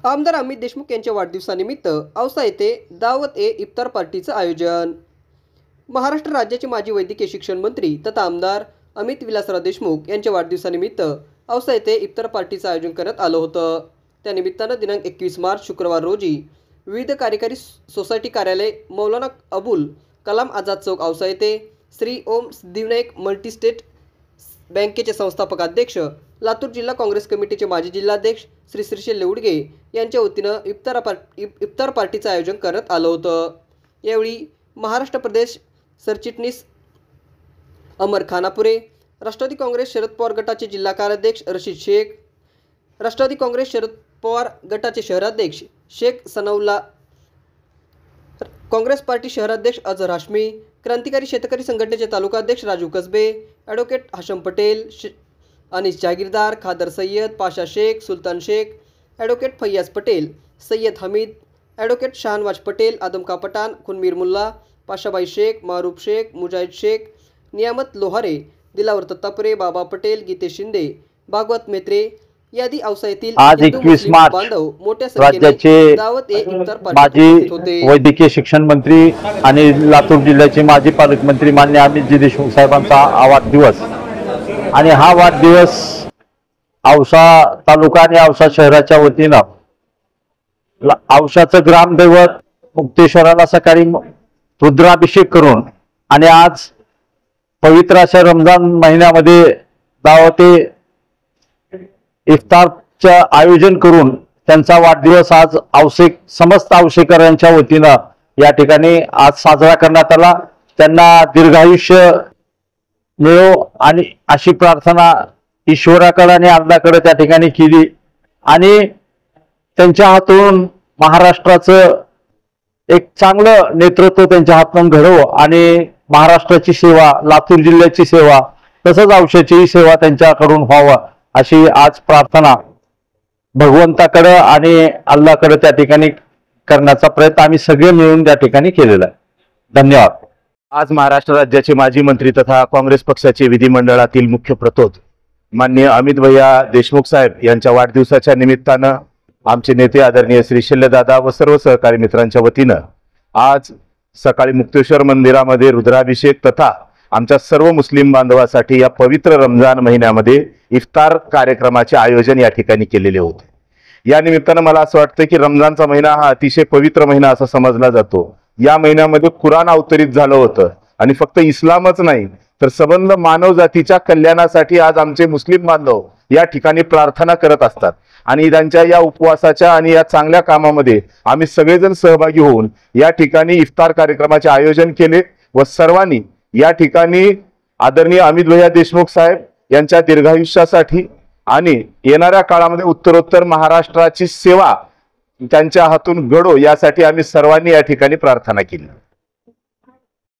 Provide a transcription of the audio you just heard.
आमदार अमित देशमुख यांच्या वाढदिवसानिमित्त औसा येथे दावत ए इफ्तार पार्टीचं आयोजन। महाराष्ट्र राज्याचे माजी वैद्यकीय शिक्षण मंत्री तथा आमदार अमित विलासराव देशमुख यांच्या वाढदिवसानिमित्त औसा येथे इफ्तार पार्टीचं आयोजन करण्यात आलं होतं। त्यानिमित्तानं दिनांक 21 मार्च शुक्रवार रोजी विविध कार्यकारी सोसायटी कार्यालय मौलाना अबुल कलाम आझाद चौक औसा येथे श्री ओम सिद्धिविनायक मल्टीस्टेट बँकेचे संस्थापक अध्यक्ष, लातूर जिल्हा काँग्रेस कमिटीचे माजी जिल्हाध्यक्ष श्री श्रीशैल लेवडगे यांच्या वतीनं इफ्तार पार्टीचं आयोजन करण्यात आलं होतं। यावेळी महाराष्ट्र प्रदेश सरचिटणीस अमर खानापुरे, राष्ट्रवादी काँग्रेस शरद पवार गटाचे जिल्हा कार्याध्यक्ष रशीद शेख, राष्ट्रवादी काँग्रेस शरद पवार गटाचे शहराध्यक्ष शेख सनाउल्ला, काँग्रेस पार्टी शहराध्यक्ष अजहर हाशमी, क्रांतिकारी शेतकरी संघटनेचे तालुकाध्यक्ष राजू कसबे, ॲडव्होकेट हाशम पटेल, अनिस जागीरदार, खादर सय्यद, पाशा शेख, सुलतान शेख, ॲडव्होकेट फैयाज पटेल, सय्यद हमीद, ॲडव्होकेट शहानवाज पटेल, आदमका पठाण, खुनमीर मुल्ला, पाशाबाई शेख, मारूफ शेख, मुजाहिद शेख, नियामत लोहारे, दिलावर दत्तापुरे, बाबा पटेल, गीतेश शिंदे, भागवत मेत्रे यादी औसा येथील आज 21 मार्च राज्याचे माजी वैद्यकीय शिक्षण मंत्री आणि लातूर जिल्ह्याचे माजी पालकमंत्री मान्य अमितजी देशमुख साहेबांचा वाढदिवस आणि हा वाढदिवस औसा तालुका आणि औसा शहराच्या वतीनं औसाचं ग्रामदैवत मुक्तेश्वराला सकाळी रुद्राभिषेक करून आणि आज पवित्र अशा रमजान महिन्यामध्ये दावते इफ्तारचं आयोजन करून त्यांचा वाढदिवस आज समस्त औसेकरांच्या वतीनं या ठिकाणी आज साजरा करण्यात आला। त्यांना दीर्घायुष्य मिळो आणि अशी प्रार्थना ईश्वराकडे आणि अल्लाहकडे त्या ठिकाणी केली आणि त्यांच्या हातून महाराष्ट्राचं एक चांगलं नेतृत्व त्यांच्या हातून घडवो आणि महाराष्ट्राची सेवा, लातूर जिल्ह्याची सेवा तसंच औषधाची सेवा त्यांच्याकडून व्हावा अशी आज प्रार्थना भगवंताकडे आणि अल्लाहकडे त्या ठिकाणी करण्याचा प्रयत्न आम्ही सगळे मिळून त्या ठिकाणी केलेला आहे। धन्यवाद। आज महाराष्ट्र राज्याचे माजी मंत्री तथा काँग्रेस पक्षाचे विधिमंडळातील मुख्य प्रतोद माननीय अमित भैया देशमुख साहेब यांच्या वाढदिवसाच्या निमित्तानं आमचे नेते आदरणीय श्री शल्यदादा व सर्व सहकारी मित्रांच्या वतीनं आज सकाळी मुक्तेश्वर मंदिरामध्ये रुद्राभिषेक तथा आमच्या सर्व मुस्लिम बांधवासाठी या पवित्र रमजान महिन्यामध्ये इफ्तार कार्यक्रमाचे आयोजन या ठिकाणी केलेले होते। या निमित्तानं मला असं वाटतं की रमजानचा महिना हा अतिशय पवित्र महिना असा समजला जातो। या महिन्यामध्ये कुराण अवतरित झालं होतं आणि फक्त इस्लामच नाही तर संबंध मानव जातीच्या कल्याणासाठी आज आमचे मुस्लिम बांधव या ठिकाणी प्रार्थना करत असतात आणि त्यांच्या या उपवासाच्या आणि या चांगल्या कामामध्ये आम्ही सगळेजण सहभागी होऊन या ठिकाणी इफ्तार कार्यक्रमाचे आयोजन केले व सर्वांनी या ठिकाणी आदरणीय अमित भैया देशमुख साहेब यांच्या दीर्घायुष्यासाठी आणि येणाऱ्या काळामध्ये उत्तरोत्तर महाराष्ट्राची सेवा त्यांच्या हातून घडो यासाठी आम्ही सर्वांनी या ठिकाणी प्रार्थना केली।